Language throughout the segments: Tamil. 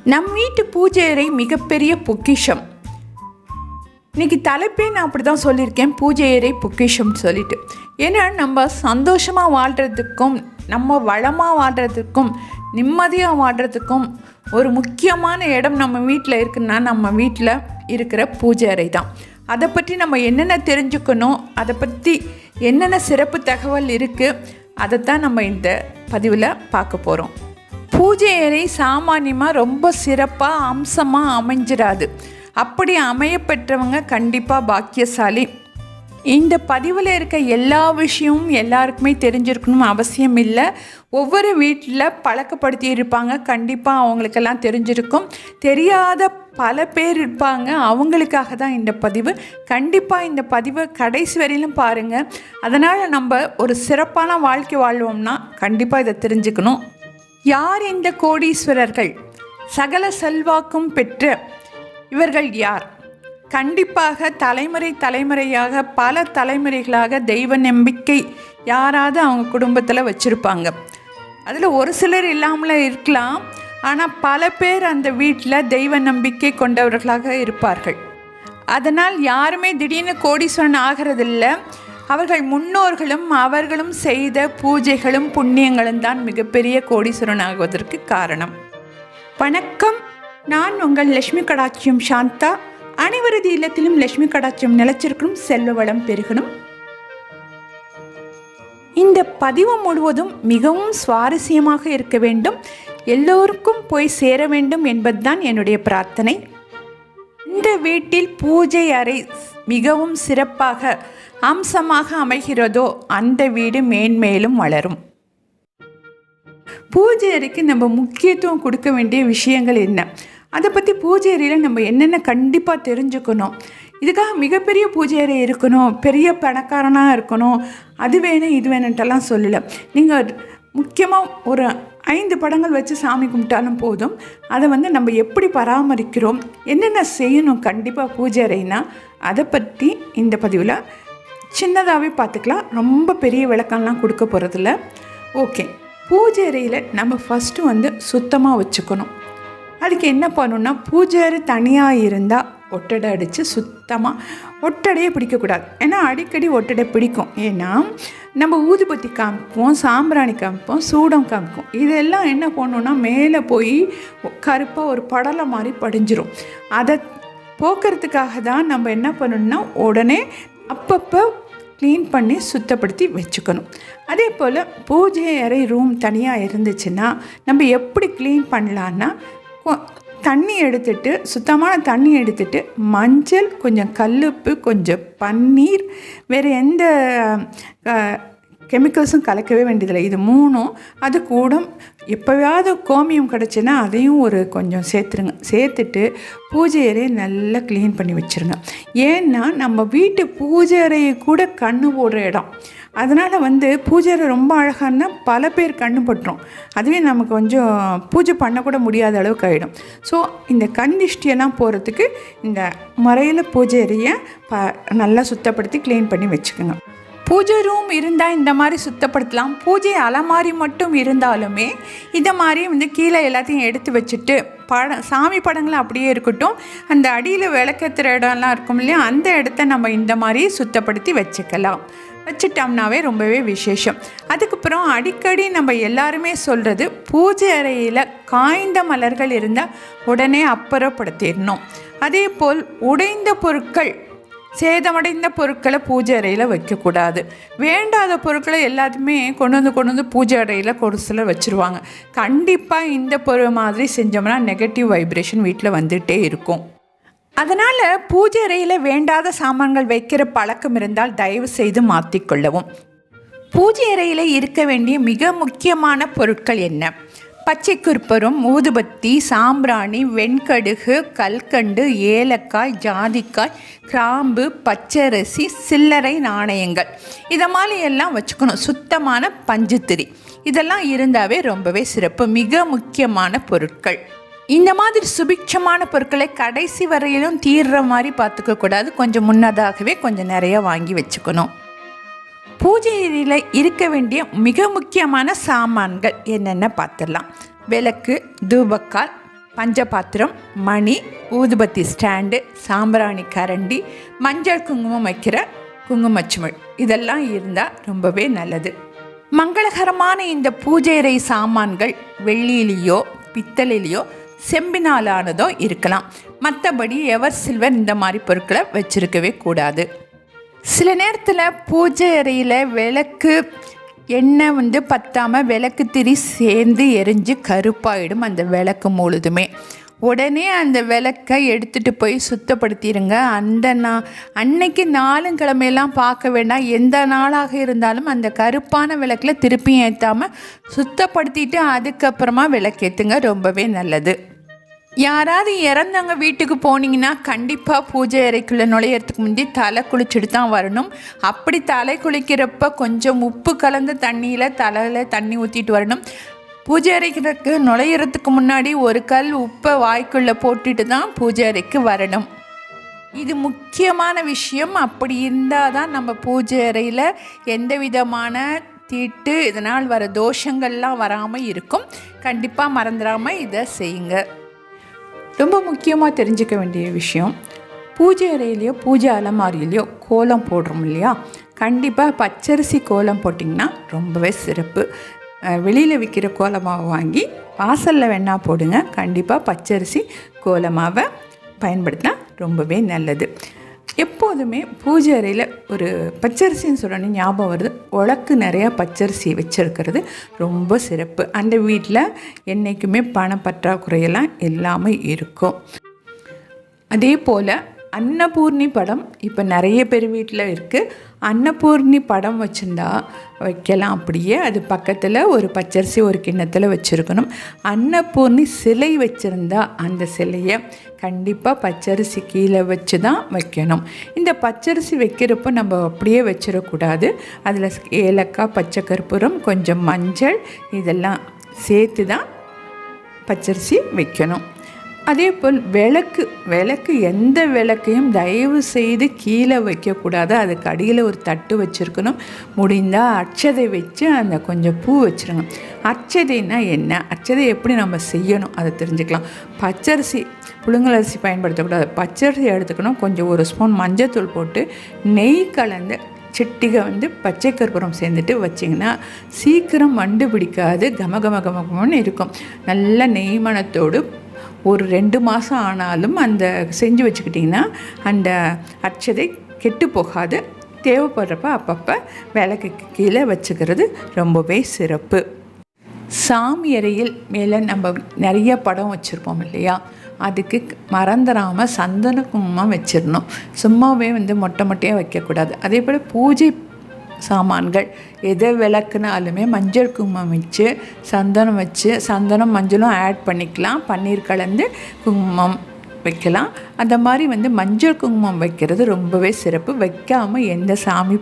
நம் வீட்டு பூஜை அறை மிகப்பெரிய பொக்கிஷம். இன்றைக்கி தலைப்பே நான் அப்படி தான் சொல்லியிருக்கேன், பூஜை அறை பொக்கிஷம்னு சொல்லிட்டு. ஏன்னா நம்ம சந்தோஷமாக வாழ்கிறதுக்கும், நம்ம வளமாக வாழ்கிறதுக்கும், நிம்மதியாக வாழ்கிறதுக்கும் ஒரு முக்கியமான இடம் நம்ம வீட்டில் இருக்குன்னா நம்ம வீட்டில் இருக்கிற பூஜை அறை தான். அதை பற்றி நம்ம என்னென்ன தெரிஞ்சுக்கணும், அதை பற்றி என்னென்ன சிறப்பு தகவல் இருக்குது, அதைத்தான் நம்ம இந்த பதிவில் பார்க்க போகிறோம். பூஜை அறை சாமானியமாக ரொம்ப சிறப்பாக அம்சமாக அமைஞ்சிடாது. அப்படி அமைய பெற்றவங்க கண்டிப்பாக பாக்கியசாலி. இந்த பதிவில் இருக்க எல்லா விஷயமும் எல்லாருக்குமே தெரிஞ்சிருக்கணும் அவசியம் இல்லை. ஒவ்வொரு வீட்டில் பழக்கப்படுத்தி இருப்பாங்க, கண்டிப்பாக அவங்களுக்கெல்லாம் தெரிஞ்சிருக்கும். தெரியாத பல பேர் இருப்பாங்க, அவங்களுக்காக தான் இந்த பதிவு. கண்டிப்பாக இந்த பதிவை கடைசி வரையிலும் பாருங்கள். அதனால் நம்ம ஒரு சிறப்பான வாழ்க்கை வாழ்வோம்னா கண்டிப்பாக இதை தெரிஞ்சுக்கணும். யார் இந்த கோடீஸ்வரர்கள்? சகல செல்வாக்கும் பெற்ற இவர்கள் யார்? கண்டிப்பாக தலைமுறையாக பல தலைமுறைகளாக தெய்வ நம்பிக்கை யாராவது அவங்க குடும்பத்தில் வச்சுருப்பாங்க. அதில் ஒரு சிலர் இல்லாமல் இருக்கலாம், ஆனால் பல பேர் அந்த வீட்டில் தெய்வ நம்பிக்கை கொண்டவர்களாக இருப்பார்கள். அதனால் யாருமே திடீர்னு கோடீஸ்வரன் ஆகிறதில்ல. அவர்கள் முன்னோர்களும் அவர்களும் செய்த பூஜைகளும் புண்ணியங்களும் தான் மிகப்பெரிய கோடீஸ்வரன் ஆகுவதற்கு காரணம். வணக்கம், நான் உங்கள் லட்சுமி கடாட்சியம் சாந்தா. அனைவரது இல்லத்திலும் லட்சுமி கடாட்சியம் நிலைச்சிருக்கணும், செல்வ வளம் பெருகணும். இந்த பதிவு முழுவதும் மிகவும் சுவாரஸ்யமாக இருக்க வேண்டும், எல்லோருக்கும் போய் சேர வேண்டும் என்பதுதான் என்னுடைய பிரார்த்தனை. இந்த வீட்டில் பூஜை அறை மிகவும் சிறப்பாக அம்சமாக அமைகிறதோ அந்த வீடு மேன்மேலும் வளரும். பூஜை அறைக்கு நம்ம முக்கியத்துவம் கொடுக்க வேண்டிய விஷயங்கள் என்ன, அதை பற்றி பூஜை அறையில் நம்ம என்னென்ன கண்டிப்பாக தெரிஞ்சுக்கணும். இதுக்காக மிகப்பெரிய பூஜை அறை இருக்கணும், பெரிய பணக்காரனாக இருக்கணும், அது வேணும் இது வேணுன்ட்டெல்லாம் சொல்லலை. நீங்கள் முக்கியமாக ஒரு 5 படங்கள் வச்சு சாமி கும்பிட்டாலும் போதும். அதை நம்ம எப்படி பராமரிக்கிறோம், என்னென்ன செய்யணும் கண்டிப்பாக பூஜை அறைனா, அதை பற்றி இந்த பதிவில் சின்னதாகவே பார்த்துக்கலாம். ரொம்ப பெரிய விளக்கம்லாம் கொடுக்க போகிறதில்ல. ஓகே, பூஜை அறையில் நம்ம ஃபஸ்ட்டு சுத்தமாக வச்சுக்கணும். அதுக்கு என்ன பண்ணணுன்னா, பூஜை அறை தனியாக இருந்தால் ஒட்டடை அடித்து சுத்தமாக, ஒட்டடையே பிடிக்கக்கூடாது. ஏன்னா அடிக்கடி ஒட்டடை பிடிக்கும். ஏன்னா நம்ம ஊதுபத்தி காமிப்போம், சாம்பிராணி காமிப்போம், சூடம் காமிப்போம். இதெல்லாம் என்ன பண்ணணுன்னா மேலே போய் கருப்பாக ஒரு படலை மாதிரி படிஞ்சிரும். அதை போக்குறதுக்காக தான் நம்ம என்ன பண்ணணுன்னா உடனே அப்பப்போ க்ளீன் பண்ணி சுத்தப்படுத்தி வச்சுக்கணும். அதே போல் பூஜை அறை ரூம் தனியாக இருந்துச்சுன்னா நம்ம எப்படி க்ளீன் பண்ணலான்னா, தண்ணி எடுத்துட்டு, சுத்தமான தண்ணி எடுத்துட்டு, மஞ்சள், கொஞ்சம் கல்லுப்பு, கொஞ்சம் பன்னீர், வேறு எந்த கெமிக்கல்ஸும் கலக்கவே வேண்டியதில்லை. இது 3ம் அது கூட எப்போயாவது கோமியம் கிடச்சுன்னா அதையும் ஒரு கொஞ்சம் சேர்த்துட்டு பூஜை அறையை நல்லா க்ளீன் பண்ணி வச்சுருங்க. ஏன்னா நம்ம வீட்டு பூஜை அறையை கூட கண்ணு போடுற இடம். அதனால் பூஜை அறை ரொம்ப அழகானா பல பேர் கண்ணு பட்டுரும். அதுவே நமக்கு கொஞ்சம் பூஜை பண்ணக்கூட முடியாத அளவுக்கு ஆகிடும். ஸோ இந்த கண் திஷ்டியெல்லாம் போகிறதுக்கு இந்த முறையில் பூஜை அறையை நல்லா சுத்தப்படுத்தி க்ளீன் பண்ணி வச்சுக்கோங்க. பூஜை ரூம் இருந்தால் இந்த மாதிரி சுத்தப்படுத்தலாம். பூஜை அலமாரி மட்டும் இருந்தாலுமே இந்த மாதிரி கீழே எல்லாத்தையும் எடுத்து வச்சுட்டு, சாமி படங்கள் அப்படியே இருக்கட்டும், அந்த அடியில் விளக்கத்துற இடம்லாம் இருக்கும் இல்லையா, அந்த இடத்த நம்ம இந்த மாதிரி சுத்தப்படுத்தி வச்சுட்டோம்னாவே ரொம்பவே விசேஷம். அதுக்கப்புறம் அடிக்கடி நம்ம எல்லாருமே சொல்கிறது, பூஜை அறையில் காய்ந்த மலர்கள் இருந்தால் உடனே அப்புறப்படுத்திடணும். அதே போல் உடைந்த பொருட்கள், சேதமடைந்த பொருட்களை பூஜை அறையில் வைக்கக்கூடாது. வேண்டாத பொருட்களை எல்லாத்தையுமே கொண்டு வந்து பூஜை அறையில் ஒரு சிலர் வச்சுருவாங்க. கண்டிப்பாக இந்த பொருள் மாதிரி செஞ்சோம்னா நெகட்டிவ் வைப்ரேஷன் வீட்டில் வந்துகிட்டே இருக்கும். அதனால் பூஜை அறையில் வேண்டாத சாமான்கள் வைக்கிற பழக்கம் இருந்தால் தயவு செய்து மாற்றிக்கொள்ளவும். பூஜை அறையில் இருக்க வேண்டிய மிக முக்கியமான பொருட்கள் என்ன? பச்சை கற்பூரம், ஊதுபத்தி, சாம்பிராணி, வெண்கடுகு, கல்கண்டு, ஏலக்காய், ஜாதிக்காய், கிராம்பு, பச்சரிசி, சில்லறை நாணயங்கள், இதை மாதிரி எல்லாம் வச்சுக்கணும். சுத்தமான பஞ்சுத்திரி, இதெல்லாம் இருந்தாவே ரொம்பவே சிறப்பு. மிக முக்கியமான பொருட்கள். இந்த மாதிரி சுபிட்சமான பொருட்களை கடைசி வரையிலும் தீர்ற மாதிரி பார்த்துக்க கூடாது. கொஞ்சம் முன்னதாகவே கொஞ்சம் நிறைய வாங்கி வச்சுக்கணும். பூஜையில் இருக்க வேண்டிய மிக முக்கியமான சாமான்கள் என்னென்ன பார்த்துடலாம். விளக்கு, தூபக்கால், பஞ்சபாத்திரம், மணி, ஊதுபத்தி ஸ்டாண்டு, சாம்பிராணி கரண்டி, மஞ்சள் குங்குமம் வைக்கிற குங்குமச்சுமிழ் இதெல்லாம் இருந்தால் ரொம்பவே நல்லது. மங்களகரமான இந்த பூஜை அறை சாமான்கள் வெள்ளியிலேயோ பித்தளையிலையோ செம்பினாலானதோ இருக்கலாம். மற்றபடி எவர் சில்வர் இந்த மாதிரி பொருட்களை வச்சுருக்கவே கூடாது. சில நேரத்தில் பூஜை அறையில் விளக்கு எண்ணெய் பற்றாமல் விளக்கு திரி சேர்ந்து எரிஞ்சு கருப்பாயிடும் அந்த விளக்கு முழுதுமே. உடனே அந்த விளக்கை எடுத்துகிட்டு போய் சுத்தப்படுத்திடுங்க. அன்னைக்கு நாளுங்கிழமையெல்லாம் பார்க்க வேண்டாம். எந்த நாளாக இருந்தாலும் அந்த கருப்பான விளக்கில் திருப்பியும் ஏற்றாமல் சுத்தப்படுத்திட்டு அதுக்கப்புறமா விளக்கேற்றுங்க, ரொம்பவே நல்லது. யாராவது இறந்தவங்க வீட்டுக்கு போனீங்கன்னா கண்டிப்பாக பூஜை அறைக்குள்ளே நுழையிறதுக்கு முந்தி தலை குளிச்சுட்டு தான் வரணும். அப்படி தலை குளிக்கிறப்ப கொஞ்சம் உப்பு கலந்த தண்ணியில் தலையில் தண்ணி ஊற்றிட்டு வரணும். பூஜை அறைக்கு நுழையிறதுக்கு முன்னாடி ஒரு கல் உப்பை வாய்க்குள்ளே போட்டுட்டு தான் பூஜை அறைக்கு வரணும். இது முக்கியமான விஷயம். அப்படி இருந்தால் தான் நம்ம பூஜை அறையில் எந்த விதமான தீட்டு இதனால் வர தோஷங்கள்லாம் வராமல் இருக்கும். கண்டிப்பாக மறந்துடாமல் இதை செய்யுங்க. ரொம்ப முக்கியமாக தெரிஞ்சுக்க வேண்டிய விஷயம், பூஜை அறையிலையோ பூஜை அலமாரியிலையோ கோலம் போடுறோம் இல்லையா, கண்டிப்பாக பச்சரிசி கோலம் போட்டிங்கன்னா ரொம்பவே சிறப்பு. வெளியில் விற்கிற கோலமாவை வாங்கி வாசலில் வேணால் போடுங்க. கண்டிப்பாக பச்சரிசி கோலமாவை பயன்படுத்தினா ரொம்பவே நல்லது. எப்போதுமே பூஜை அறையில் ஒரு பச்சரிசின்னு சொல்லணும் ஞாபகம் வருது, உலக்கு நிறையா பச்சரிசி வச்சுருக்கிறது ரொம்ப சிறப்பு. அந்த வீட்டில் என்றைக்குமே பணப்பற்றாக்குறையெல்லாம் எல்லாமே இருக்கும். அதே போல் அன்னபூர்ணி படம் இப்போ நிறைய பேர் வீட்டில் இருக்குது. அன்னபூர்ணி படம் வச்சுருந்தா வைக்கலாம் அப்படியே. அது பக்கத்தில் ஒரு பச்சரிசி ஒரு கிண்ணத்தில் வச்சுருக்கணும். அன்னபூர்ணி சிலை வச்சுருந்தா அந்த சிலையை கண்டிப்பாக பச்சரிசி கீழே வச்சு தான் வைக்கணும். இந்த பச்சரிசி வைக்கிறப்போ நம்ம அப்படியே வச்சிடக்கூடாது. அதில் ஏலக்காய், பச்சை கற்பூரம், கொஞ்சம் மஞ்சள் இதெல்லாம் சேர்த்து தான் பச்சரிசி வைக்கணும். அதே போல் விளக்கு எந்த விளக்கையும் தயவு செய்து கீழே வைக்கக்கூடாது. அதுக்கு அடியில் ஒரு தட்டு வச்சுருக்கணும். முடிந்தால் அட்சதை வச்சு அந்த கொஞ்சம் பூ வச்சுருங்க. அட்சதைன்னா என்ன, அட்சதை எப்படி நம்ம செய்யணும் அதை தெரிஞ்சுக்கலாம். பச்சரிசி புழுங்கல் அரிசி பயன்படுத்தக்கூடாது. பச்சரிசி எடுத்துக்கணும். கொஞ்சம் ஒரு ஸ்பூன் மஞ்சத்தூள் போட்டு நெய் கலந்து சிட்டிகை பச்சை கற்பூரம் சேர்ந்துட்டு வச்சிங்கன்னா சீக்கிரம் வண்டு பிடிக்காது, கமகமன்னு இருக்கும். நல்ல நெய்மணத்தோடு ஒரு 2 மாதம் ஆனாலும் அந்த செஞ்சு வச்சுக்கிட்டிங்கன்னா அந்த அட்சதை கெட்டு போகாது. தேவைப்படுறப்ப அப்பப்போ விளக்குக்கு கீழே வச்சுக்கிறது ரொம்பவே சிறப்பு. சாமி அறையில் மேலே நம்ம நிறைய படம் வச்சுருப்போம் இல்லையா, அதுக்கு மறந்துடாமல் சந்தன குங்குமம் வச்சிடணும். சும்மாவே மொட்டையாக வைக்கக்கூடாது. அதே போல் பூஜை சாமான்கள் எதை விளக்குனாலுமே மஞ்சள் குங்குமம் வச்சு சந்தனம் வச்சு சந்தனம் மஞ்சளும் ஆட் பண்ணிக்கலாம். பன்னீர் கலந்து குங்குமம் வைக்கலாம். அந்த மாதிரி மஞ்சள் குங்குமம் வைக்கிறது ரொம்பவே சிறப்பு. வைக்காமல் எந்த சாமி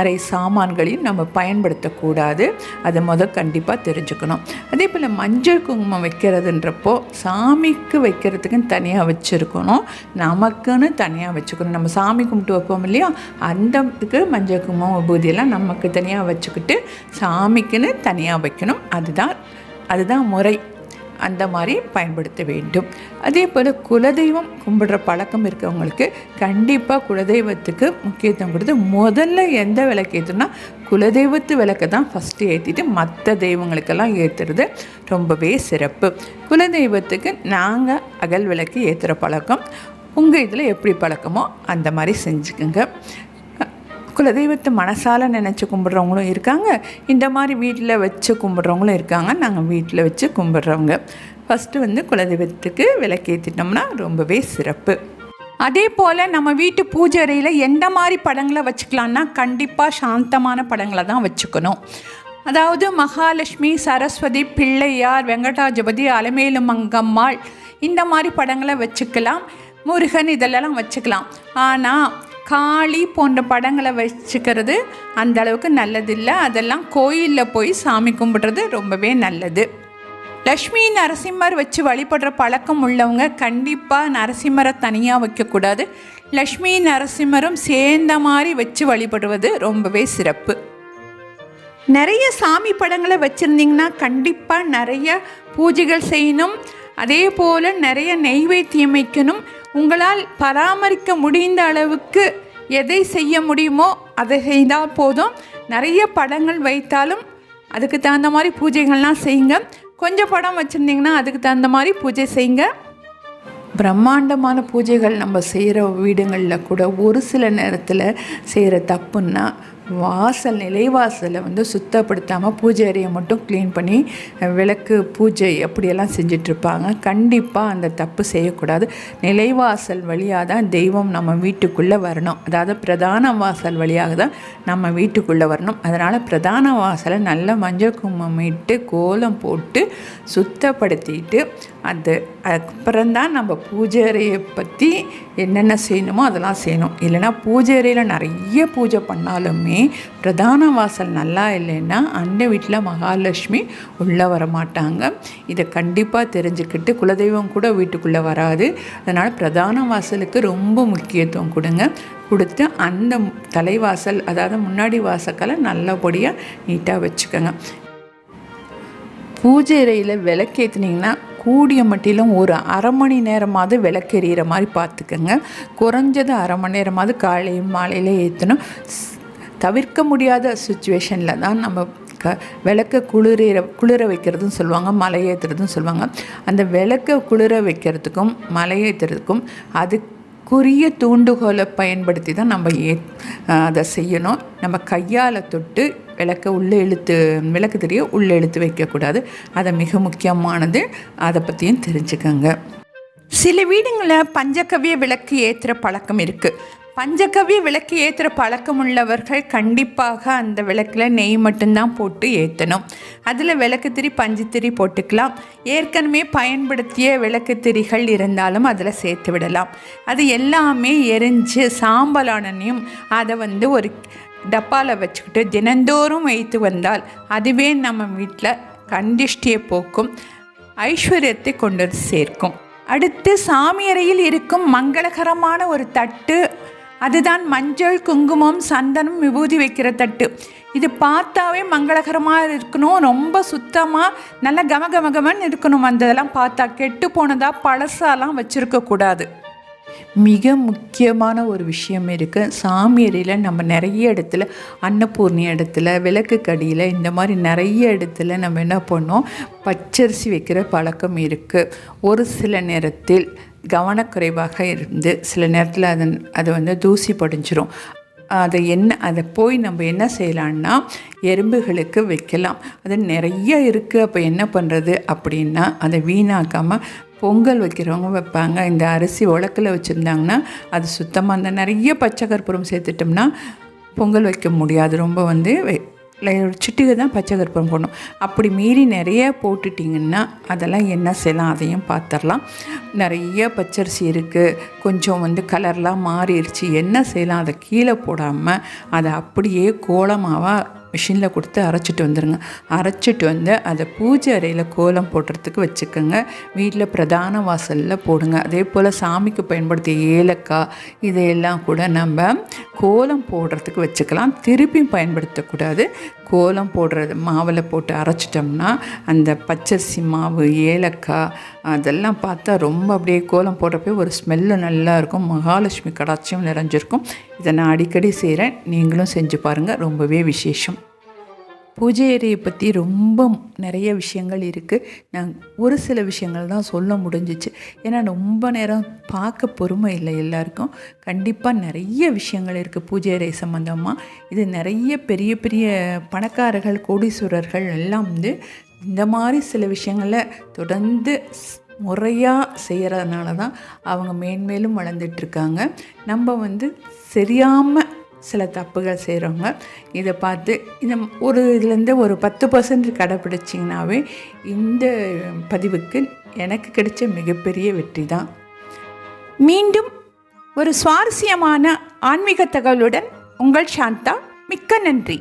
அறை சாமான்களையும் நம்ம பயன்படுத்தக்கூடாது. அதை கண்டிப்பாக தெரிஞ்சுக்கணும். அதே போல் மஞ்சள் குங்குமம் வைக்கிறதுன்றப்போ சாமிக்கு வைக்கிறதுக்குன்னு தனியாக வச்சுருக்கணும், நமக்குன்னு தனியாக வச்சுக்கணும். நம்ம சாமி கும்பிட்டு வைப்போம் இல்லையா, அந்தத்துக்கு மஞ்சள் குங்குமம் விபூதியெல்லாம் நமக்கு தனியாக வச்சுக்கிட்டு சாமிக்குன்னு தனியாக வைக்கணும். அதுதான் முறை. அந்த மாதிரி பயன்படுத்த வேண்டும். அதே போல் குலதெய்வம் கும்பிடுற பழக்கம் இருக்கவங்களுக்கு கண்டிப்பாக குலதெய்வத்துக்கு முக்கியத்துவம் கொடுத்து முதல்ல எந்த விளக்கு ஏற்றுனா குலதெய்வத்து விளக்கை தான் ஃபஸ்ட்டு ஏற்றிட்டு மற்ற தெய்வங்களுக்கெல்லாம் ஏற்றுறது ரொம்பவே சிறப்பு. குலதெய்வத்துக்கு நாங்கள் அகல் விளக்கு ஏற்றுற பழக்கம். உங்கள் இதில் எப்படி பழக்கமோ அந்த மாதிரி செஞ்சுக்குங்க. குலதெய்வத்தை மனசால் நினச்சி கும்பிட்றவங்களும் இருக்காங்க, இந்த மாதிரி வீட்டில் வச்சு கும்பிட்றவங்களும் இருக்காங்க. நாங்கள் வீட்டில் வச்சு கும்பிட்றவங்க. ஃபஸ்ட்டு குலதெய்வத்துக்கு விளக்கேற்றிட்டோம்னா ரொம்பவே சிறப்பு. அதே போல் நம்ம வீட்டு பூஜை அறையில் எந்த மாதிரி படங்களை வச்சுக்கலான்னா கண்டிப்பாக சாந்தமான படங்களை தான் வச்சுக்கணும். அதாவது மகாலட்சுமி, சரஸ்வதி, பிள்ளையார், வெங்கடாஜபதி, அலமேலு மங்கம்மாள் இந்த மாதிரி படங்களை வச்சுக்கலாம். முருகன் இதெல்லாம் வச்சுக்கலாம். ஆனால் காளி போன்ற படங்களை வச்சுக்கிறது அந்த அளவுக்கு நல்லதில்லை. அதெல்லாம் கோயிலில் போய் சாமி கும்பிட்றது ரொம்பவே நல்லது. லக்ஷ்மி நரசிம்மர் வச்சு வழிபடுற பழக்கம் உள்ளவங்க கண்டிப்பாக நரசிம்மரை தனியாக வைக்கக்கூடாது. லக்ஷ்மி நரசிம்மரும் சேர்ந்த மாதிரி வச்சு வழிபடுவது ரொம்பவே சிறப்பு. நிறைய சாமி படங்களை வச்சுருந்திங்கன்னா கண்டிப்பாக நிறைய பூஜைகள் செய்யணும். அதே போல் நிறைய நெய்வேத்தியம் வைக்கணும். உங்களால் பராமரிக்க முடிந்த அளவுக்கு எதை செய்ய முடியுமோ அதை செய்தால் போதும். நிறைய படங்கள் வைத்தாலும் அதுக்கு தகுந்த மாதிரி பூஜைகள்லாம் செய்யுங்க. கொஞ்சம் படம் வச்சுருந்திங்கன்னா அதுக்கு தகுந்த மாதிரி பூஜை செய்யுங்க. பிரம்மாண்டமான பூஜைகள் நம்ம செய்கிற வீடுங்களில் கூட ஒரு சில நேரத்தில் செய்கிற தப்புன்னா நிலைவாசலை சுத்தப்படுத்தாமல் பூஜை அறையை மட்டும் க்ளீன் பண்ணி விளக்கு பூஜை அப்படியெல்லாம் செஞ்சிட்ருப்பாங்க. கண்டிப்பாக அந்த தப்பு செய்யக்கூடாது. நிலைவாசல் வழியாக தான் தெய்வம் நம்ம வீட்டுக்குள்ளே வரணும். அதாவது பிரதான வாசல் வழியாக தான் நம்ம வீட்டுக்குள்ளே வரணும். அதனால் பிரதான வாசலை நல்லா மஞ்சள் குங்குமம் இட்டு கோலம் போட்டு சுத்தப்படுத்திட்டு அதுக்கப்புறம்தான் நம்ம பூஜை அறையை பற்றி என்னென்ன செய்யணுமோ அதெல்லாம் செய்யணும். இல்லைனா பூஜை அறையில் நிறைய பூஜை பண்ணாலுமே பிரதான வாசல் நல்லா இல்லைன்னா அந்த வீட்டில் மகாலட்சுமி உள்ளே வர மாட்டாங்க. இதை கண்டிப்பாக தெரிஞ்சுக்கிட்டு குலதெய்வம் கூட வீட்டுக்குள்ளே வராது. அதனால் பிரதான வாசலுக்கு ரொம்ப முக்கியத்துவம் கொடுத்து அந்த தலைவாசல் அதாவது முன்னாடி வாசல்களை நல்லபடியாக நீட்டாக வச்சுக்கோங்க. பூஜை அறையில் விளக்கேற்றினீங்கன்னா கூடிய மட்டிலும் ஒரு அரை மணி நேரமாவது விளக்கெறிகிற மாதிரி பார்த்துக்கோங்க. குறைஞ்சது அரை மணி நேரமாவது காலையும் மாலையில் ஏற்றணும். தவிர்க்க முடியாத சுச்சுவேஷனில் தான் நம்ம விளக்க குளிர வைக்கிறதுன்னு சொல்லுவாங்க, மலை ஏற்றுறதுன்னு சொல்லுவாங்க. அந்த விளக்க குளிர வைக்கிறதுக்கும் மலை ஏற்றுறதுக்கும் அதுக்குரிய தூண்டுகோலை பயன்படுத்தி தான் நம்ம அதை செய்யணும். நம்ம கையால் தொட்டு விளக்கு தெரிய உள்ளே இழுத்து வைக்கக்கூடாது. அது மிக முக்கியமானது. அதை பற்றியும் தெரிஞ்சுக்கோங்க. சில வீடுங்களில் பஞ்சகவ்ய விளக்கு ஏற்றுற பழக்கம் இருக்குது. பஞ்சகவ்ய விளக்கு ஏற்றுற பழக்கம் உள்ளவர்கள் கண்டிப்பாக அந்த விளக்கில் நெய் மட்டும்தான் போட்டு ஏற்றணும். அதில் விளக்குத்திரி பஞ்சுத்திரி போட்டுக்கலாம். ஏற்கனவே பயன்படுத்திய விளக்குத்திரிகள் இருந்தாலும் அதில் சேர்த்து விடலாம். அது எல்லாமே எரிஞ்சு சாம்பலானனையும் அதை ஒரு டப்பாவில் வச்சுக்கிட்டு தினந்தோறும் வைத்து வந்தால் அதுவே நம்ம வீட்டில் கண்டிஷ்டியை போக்கும், ஐஸ்வர்யத்தை கொண்டு சேர்க்கும். அடுத்து சாமியறையில் இருக்கும் மங்களகரமான ஒரு தட்டு, அதுதான் மஞ்சள் குங்குமம் சந்தனம் விபூதி வைக்கிற தட்டு. இது பார்த்தாவே மங்களகரமாக இருக்கணும். ரொம்ப சுத்தமாக நல்ல கமகமகமன்னு இருக்கணும். அந்த இதெல்லாம் பார்த்தா கெட்டு போனதாக பழசாலாம் வச்சுருக்கக்கூடாது. மிக முக்கியமான ஒரு விஷயம் இருக்குது. சாமியறையில் நம்ம நிறைய இடத்துல அன்னபூர்ணி இடத்துல விளக்கு கடியில் இந்த மாதிரி நிறைய இடத்துல நம்ம என்ன பண்ணோம், பச்சரிசி வைக்கிற பழக்கம் இருக்குது. ஒரு சில நேரத்தில் கவனக்குறைவாக இருந்து சில நேரத்தில் அது தூசி படிஞ்சிரும். அதை போய் நம்ம என்ன செய்யலான்னா எறும்புகளுக்கு வைக்கலாம். அது நிறைய இருக்குது. அப்போ என்ன பண்ணுறது அப்படின்னா அதை வீணாக்காமல் பொங்கல் வைக்கிறவங்க வைப்பாங்க. இந்த அரிசி உலக்கில் வச்சுருந்தாங்கன்னா அது சுத்தமாக அந்த நிறைய பச்சை கற்பூரம் சேர்த்துட்டோம்னா பொங்கல் வைக்க முடியாது. ரொம்ப சிட்டிகை தான் பச்சை கற்பூரம் போடணும். அப்படி மீறி நிறைய போட்டுட்டிங்கன்னா அதெல்லாம் என்ன செய்யலாம் அதையும் பார்த்துடலாம். நிறைய பச்சரிசி இருக்குது, கொஞ்சம் கலர்லாம் மாறிடுச்சு, என்ன செய்யலாம்? அதை கீழே போடாமல் அதை அப்படியே கோலமாவாக மிஷினில் கொடுத்து அரைச்சிட்டு வந்துடுங்க. அரைச்சிட்டு அதை பூஜை அறையில் கோலம் போடுறதுக்கு வச்சுக்கோங்க. வீட்டில் பிரதான வாசலில் போடுங்க. அதே போல் சாமிக்கு பயன்படுத்திய ஏலக்காய் இதையெல்லாம் கூட நம்ம கோலம் போடுறதுக்கு வச்சுக்கலாம். திருப்பி பயன்படுத்தக்கூடாது. கோலம் போடுறது மாவில் போட்டு அரைச்சிட்டோம்னா அந்த பச்சரிசி மாவு ஏலக்காய் அதெல்லாம் பார்த்தா ரொம்ப அப்படியே கோலம் போடுறப்போ ஒரு ஸ்மெல்லு நல்லாயிருக்கும். மகாலட்சுமி கடாட்சியம் நிறைஞ்சிருக்கும். இதை நான் அடிக்கடி செய்கிறேன். நீங்களும் செஞ்சு பாருங்கள். ரொம்பவே விசேஷம். பூஜை அறையை பற்றி ரொம்ப நிறைய விஷயங்கள் இருக்குது. நான் ஒரு சில விஷயங்கள் தான் சொல்ல முடிஞ்சிச்சு. ஏன்னா ரொம்ப நேரம் பார்க்க பொறுமை இல்லை எல்லாருக்கும். கண்டிப்பாக நிறைய விஷயங்கள் இருக்குது பூஜை அறை சம்மந்தமாக. இது நிறைய பெரிய பெரிய பணக்காரர்கள் கோடீஸ்வரர்கள் எல்லாம் இந்த மாதிரி சில விஷயங்களை தொடர்ந்து முறையாக செய்கிறதுனால தான் அவங்க மேன்மேலும் வளர்ந்துட்டுருக்காங்க. நம்ம சரியாமல் சில தப்புகள் செய்கிறவங்க இதை பார்த்து இதுலேருந்து ஒரு 10% கடைப்பிடிச்சிங்கனாவே இந்த பதிவுக்கு எனக்கு கிடைச்ச மிகப்பெரிய வெற்றி தான். மீண்டும் ஒரு சுவாரஸ்யமான ஆன்மீக தகவலுடன் உங்கள் சாந்தா. மிக்க நன்றி.